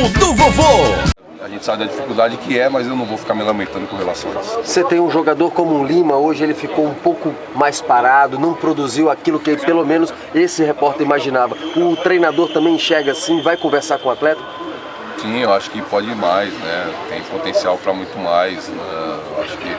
do Vovô. A gente sabe da dificuldade que é, mas eu não vou ficar me lamentando com relação a isso. Você tem um jogador como o Lima, hoje ele ficou um pouco mais parado, não produziu aquilo que pelo menos esse repórter imaginava. O treinador também enxerga assim, vai conversar com o atleta? Sim, eu acho que pode ir mais, né? Tem potencial para muito mais, né? Eu acho que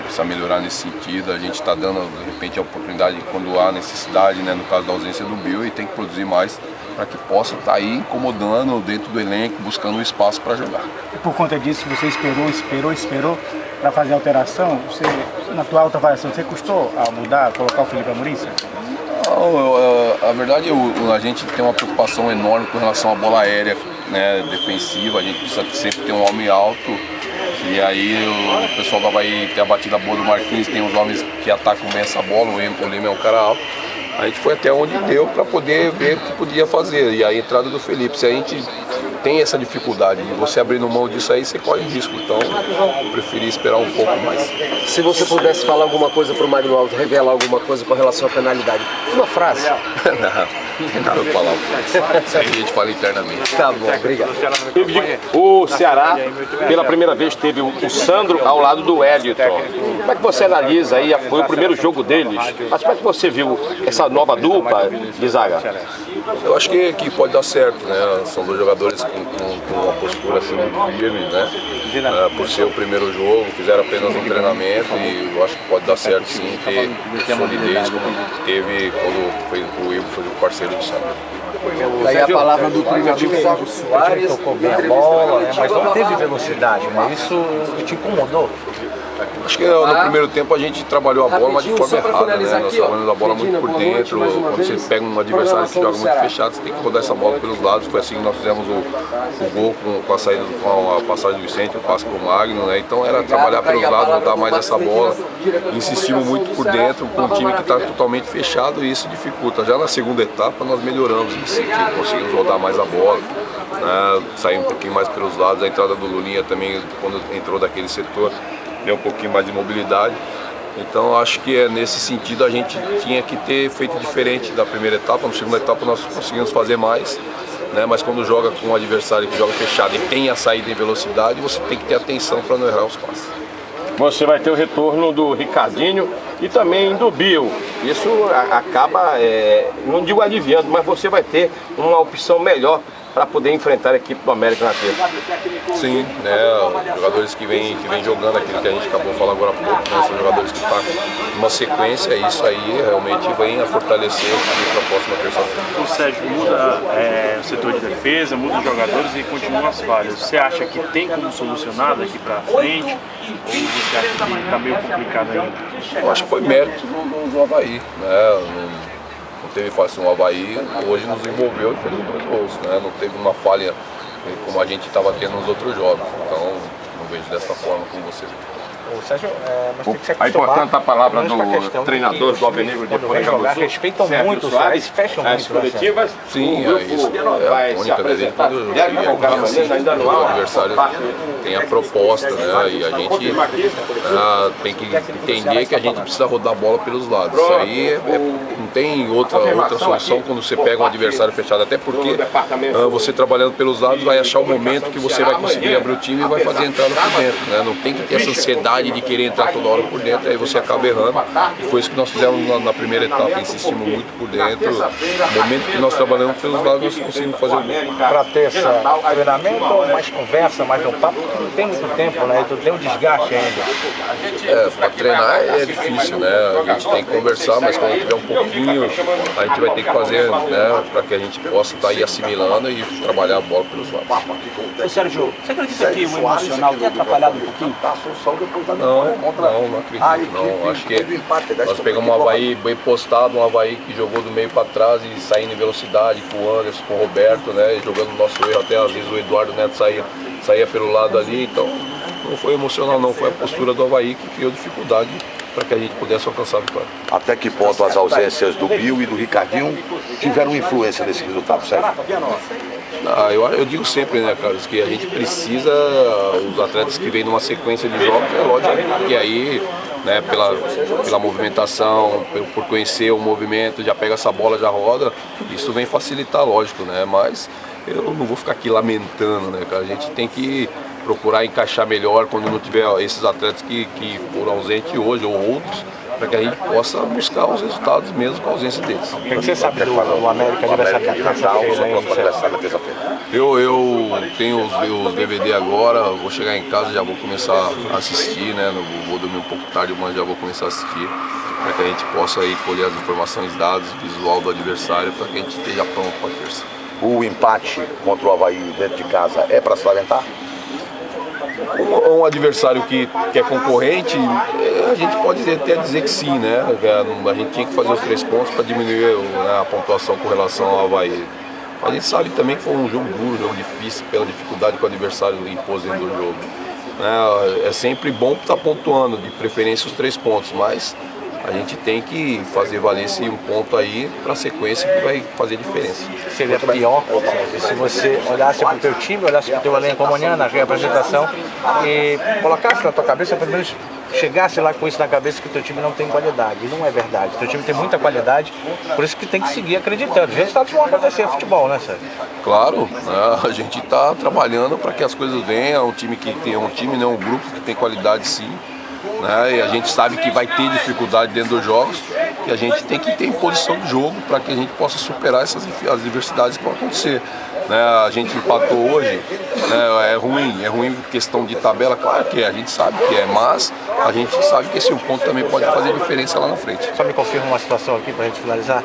precisa melhorar nesse sentido. A gente está dando, de repente, a oportunidade quando há necessidade, né? No caso da ausência do Bill, e tem que produzir mais para que possa estar aí incomodando dentro do elenco, buscando um espaço para jogar. E por conta disso, você esperou para fazer a alteração? Você, na tua alta avaliação, você custou a mudar, colocar o Felipe Amorim? Não, a verdade, a gente tem uma preocupação enorme com relação à bola aérea, né, defensiva. A gente precisa sempre ter um homem alto. E aí o pessoal vai ter a batida boa do Marquinhos, tem os homens que atacam bem essa bola, o Lima é um cara alto. A gente foi até onde deu para poder ver o que podia fazer. E a entrada do Felipe, se a gente tem essa dificuldade e você abrindo mão disso aí, você corre risco. Então eu preferi esperar um pouco mais. Se você pudesse falar alguma coisa para o Magno Alves, revelar alguma coisa com relação à penalidade, uma frase. Não tem nada para falar. Isso aí a gente fala internamente. Tá bom, obrigado. O Ceará, pela primeira vez, teve o Sandro ao lado do Wellington. Como é que você analisa aí? Foi o primeiro jogo deles. Mas como é que você viu essa nova dupla de zaga? Eu acho que pode dar certo, né? São dois jogadores com uma postura assim muito firme, né? Por ser o primeiro jogo, fizeram apenas um treinamento e eu acho que pode dar certo sim, ter solidez como teve quando o Ivo foi o parceiro do Sandro. Daí a palavra do treinador Soares, tocou bem a bola, né? Mas não teve velocidade, né? Isso te incomodou? Acho que no primeiro tempo a gente trabalhou a bola, mas de forma errada, né? Nós trabalhamos a bola muito por dentro. Quando você pega um adversário que joga muito fechado, você tem que rodar essa bola pelos lados. Foi assim que nós fizemos o gol com a saída, com a passagem do Vicente, o passe para o Magno, né? Então era trabalhar pelos lados, rodar mais essa bola. Insistimos muito por dentro com um time que está totalmente fechado e isso dificulta. Já na segunda etapa nós melhoramos nesse sentido, conseguimos rodar mais a bola, né? Sair um pouquinho mais pelos lados. A entrada do Lulinha também, quando entrou daquele setor, deu um pouquinho mais de mobilidade. Então acho que nesse sentido a gente tinha que ter feito diferente da primeira etapa. Na segunda etapa nós conseguimos fazer mais, né? Mas quando joga com um adversário que joga fechado e tem a saída em velocidade, você tem que ter atenção para não errar os passes. Você vai ter o retorno do Ricardinho e também do Bill. Isso acaba, não digo aliviando, mas você vai ter uma opção melhor para poder enfrentar a equipe do América na terça. Sim, né, jogadores que vem jogando aquilo que a gente acabou de falar agora há pouco, né, são jogadores que estão numa sequência, e isso aí realmente vem a fortalecer o time para a próxima terça-feira. O Sérgio muda o setor de defesa, muda os jogadores e continua as falhas. Você acha que tem como solucionar daqui para frente? Ou você acha que está meio complicado ainda? Eu acho que foi mérito do Avaí, né? Não teve fácil no Avaí, hoje nos envolveu e fez os 2 gols, né? Não teve uma falha como a gente estava tendo nos outros jogos, então não vejo dessa forma como você vê. O Sérgio, mas tem que se A acostumar, importante a palavra pelo menos com a do questão treinador de do Alvinegro de quando vem jogar, respeitam muito o Soares, fecham as muito, né, coletivas. Sim, isso é a única dele quando o adversário tem a proposta, né? E a gente tem que entender que a gente precisa rodar a bola pelos lados. Isso aí não tem outra solução quando você pega um adversário fechado, até porque você trabalhando pelos lados vai achar o momento que você vai conseguir abrir o time e vai fazer a entrada por dentro, né? Não tem que ter essa ansiedade de querer entrar toda hora por dentro, aí você acaba errando. E foi isso que nós fizemos na primeira etapa, insistimos muito por dentro. No momento que nós trabalhamos pelos lados, nós conseguimos fazer o gol. para ter esse treinamento ou mais conversa, mais no papo, porque não tem muito tempo, né? Tu tem um desgaste ainda. Para treinar é difícil, né? A gente tem que conversar, mas quando tiver um pouquinho, a gente vai ter que fazer, né? Para que a gente possa estar aí assimilando e trabalhar a bola pelos lados. Ô Sérgio, você acredita que o emocional tem atrapalhado um pouquinho? Não acredito, não. Acho que nós pegamos um Avaí bem postado, um Avaí que jogou do meio para trás e saindo em velocidade com o Anderson, com o Roberto, né? Jogando no nosso erro, até às vezes o Eduardo Neto saía pelo lado ali, então não foi emocional não, foi a postura do Avaí que criou dificuldade para que a gente pudesse alcançar a vitória. Até que ponto as ausências do Bill e do Ricardinho tiveram influência nesse resultado, Sérgio? Eu digo sempre, né, Carlos, que a gente precisa, os atletas que vêm numa sequência de jogos, é lógico que aí, né, pela movimentação, por conhecer o movimento, já pega essa bola, já roda, isso vem facilitar, lógico, né, mas eu não vou ficar aqui lamentando, né, cara? A gente tem que procurar encaixar melhor quando não tiver esses atletas que foram ausentes hoje ou outros, para que a gente possa buscar os resultados mesmo com a ausência deles. O que você sabe do América aniversário da terça-feira? Eu tenho os DVD agora, vou chegar em casa, já vou começar a assistir, né? Vou dormir um pouco tarde, mas já vou começar a assistir, para que a gente possa aí colher as informações, dados, visual do adversário, para que a gente esteja pronto para a terça. O empate contra o Avaí dentro de casa é para se lamentar? Um adversário que é concorrente, a gente pode até dizer que sim, né? A gente tinha que fazer os 3 pontos para diminuir, né, a pontuação com relação ao Avaí. A gente sabe também que foi um jogo duro, um jogo difícil, pela dificuldade que o adversário impôs dentro do jogo. É sempre bom estar pontuando, de preferência os 3 pontos, mas a gente tem que fazer valer esse um ponto aí para a sequência que vai fazer diferença. Seria pior se você olhasse para o teu time, olhasse para o teu elenco amanhã na reapresentação e colocasse na tua cabeça, pelo menos chegasse lá com isso na cabeça, que o teu time não tem qualidade. E não é verdade. O teu time tem muita qualidade, por isso que tem que seguir acreditando. Os resultados vão acontecer, futebol, né, Sérgio? Claro, né? A gente está trabalhando para que as coisas venham, um time que tem um time, né, um grupo que tem qualidade sim. Né? E a gente sabe que vai ter dificuldade dentro dos jogos e a gente tem que ter imposição de jogo para que a gente possa superar essas adversidades que vão acontecer. Né? A gente empatou hoje, né? É ruim questão de tabela, claro que é, a gente sabe que é, mas a gente sabe que esse ponto também pode fazer diferença lá na frente. Só me confirma uma situação aqui para a gente finalizar.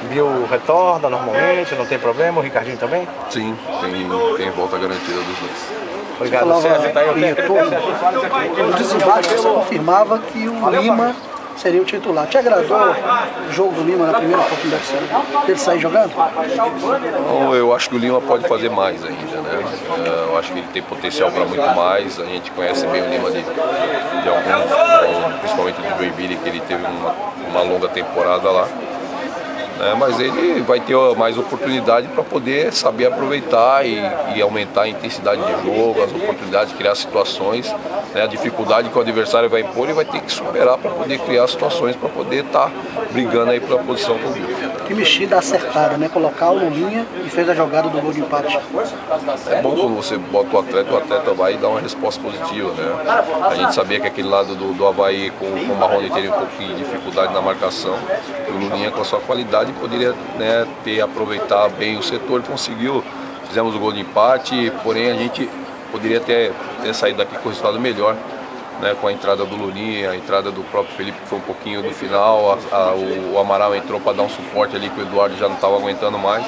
Bill retorna normalmente, não tem problema, o Ricardinho também? Sim, tem volta garantida dos dois. Obrigado, Sérgio. Tá aí, o desembate confirmava que o Lima seria o titular. Te agradou o jogo do Lima na primeira oportunidade dele sair jogando? Não, eu acho que o Lima pode fazer mais ainda, né? Eu acho que ele tem potencial para muito mais. A gente conhece bem o Lima de alguns, principalmente do Joinville, que ele teve uma longa temporada lá. Mas ele vai ter mais oportunidade para poder saber aproveitar e aumentar a intensidade de jogo, as oportunidades de criar situações, né? A dificuldade que o adversário vai impor, ele vai ter que superar para poder criar situações para poder estar brigando aí pela posição do Bill. Que mexida acertada, né? Colocar o Lulinha e fez a jogada do gol de empate. É bom quando você bota o atleta vai dar uma resposta positiva, né? A gente sabia que aquele lado do Avaí com o Marrone teria um pouquinho de dificuldade na marcação, e o Lulinha com a sua qualidade poderia, né, aproveitar bem o setor, conseguiu, fizemos o gol de empate, porém a gente poderia ter saído daqui com o resultado melhor, né, com a entrada do Lulinha, a entrada do próprio Felipe, que foi um pouquinho no final, o Amaral entrou para dar um suporte ali, que o Eduardo já não estava aguentando mais.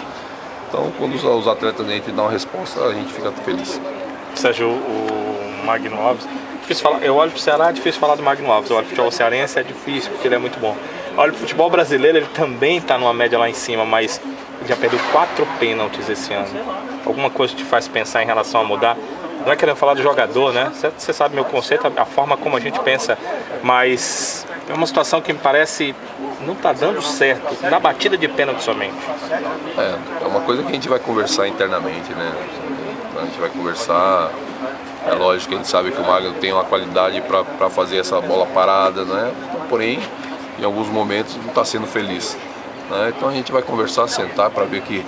Então, quando os atletas entram e dão uma resposta, a gente fica feliz. Sérgio, o Magno Alves, difícil falar, eu olho para o Ceará, é difícil falar do Magno Alves, eu olho para o futebol cearense, é difícil, porque ele é muito bom. Olha, o futebol brasileiro, ele também está numa média lá em cima, mas já perdeu 4 pênaltis esse ano. Alguma coisa te faz pensar em relação a mudar? Não é querendo falar do jogador, né? Você sabe meu conceito, a forma como a gente pensa, mas é uma situação que me parece não está dando certo, na batida de pênalti somente. É uma coisa que a gente vai conversar internamente, né? A gente vai conversar, é lógico que a gente sabe que o Magno tem uma qualidade para fazer essa bola parada, né? Porém, em alguns momentos não está sendo feliz, né? Então a gente vai conversar, sentar para ver o que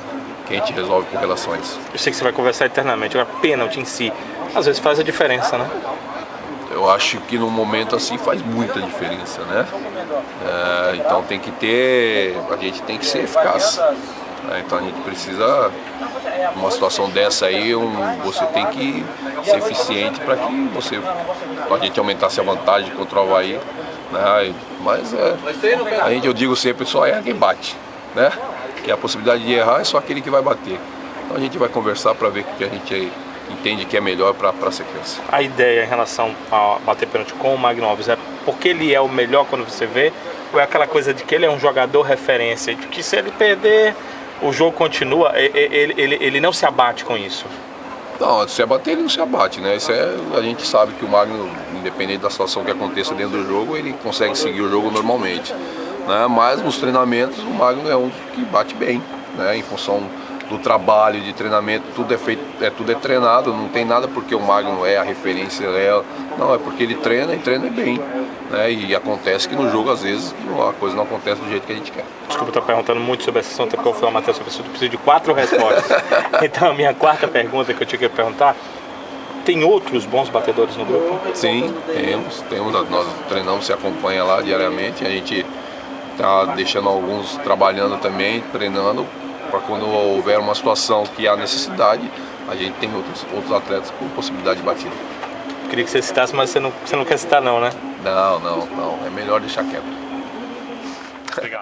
a gente resolve com relação a isso. Eu sei que você vai conversar internamente, agora pênalti em si, às vezes faz a diferença, né? Eu acho que num momento assim faz muita diferença, né? Então tem que ter, a gente tem que ser eficaz, né? Então a gente precisa, numa situação dessa aí, você tem que ser eficiente para que a gente aumentasse a vantagem contra o Avaí, né? Mas eu digo sempre, só erra quem bate, né? Que a possibilidade de errar é só aquele que vai bater. Então a gente vai conversar para ver o que a gente entende que é melhor para a sequência. A ideia em relação a bater pênalti com o Magno Alves é porque ele é o melhor quando você vê, ou é aquela coisa de que ele é um jogador referência, de que se ele perder, o jogo continua, ele não se abate com isso? Não, se abater ele não se abate, né? A gente sabe que o Magno, independente da situação que aconteça dentro do jogo, ele consegue seguir o jogo normalmente, né? Mas nos treinamentos o Magno é um que bate bem, né? Em função do trabalho de treinamento, tudo é feito, tudo é treinado, não tem nada porque o Magno é a referência, não, é porque ele treina e treina bem, né? E acontece que no jogo, às vezes, a coisa não acontece do jeito que a gente quer. Desculpa, eu estou perguntando muito sobre esse assunto, porque eu fui uma matéria sobre isso, eu preciso de 4 respostas. Então a minha quarta pergunta que eu tinha que perguntar, tem outros bons batedores no grupo? Sim, temos, nós treinamos, se acompanha lá diariamente, a gente está deixando alguns trabalhando também, treinando, para quando houver uma situação que há necessidade, a gente tem outros atletas com possibilidade de batida. Queria que você citasse, mas você não quer citar não, né? Não, é melhor deixar quieto. Obrigado.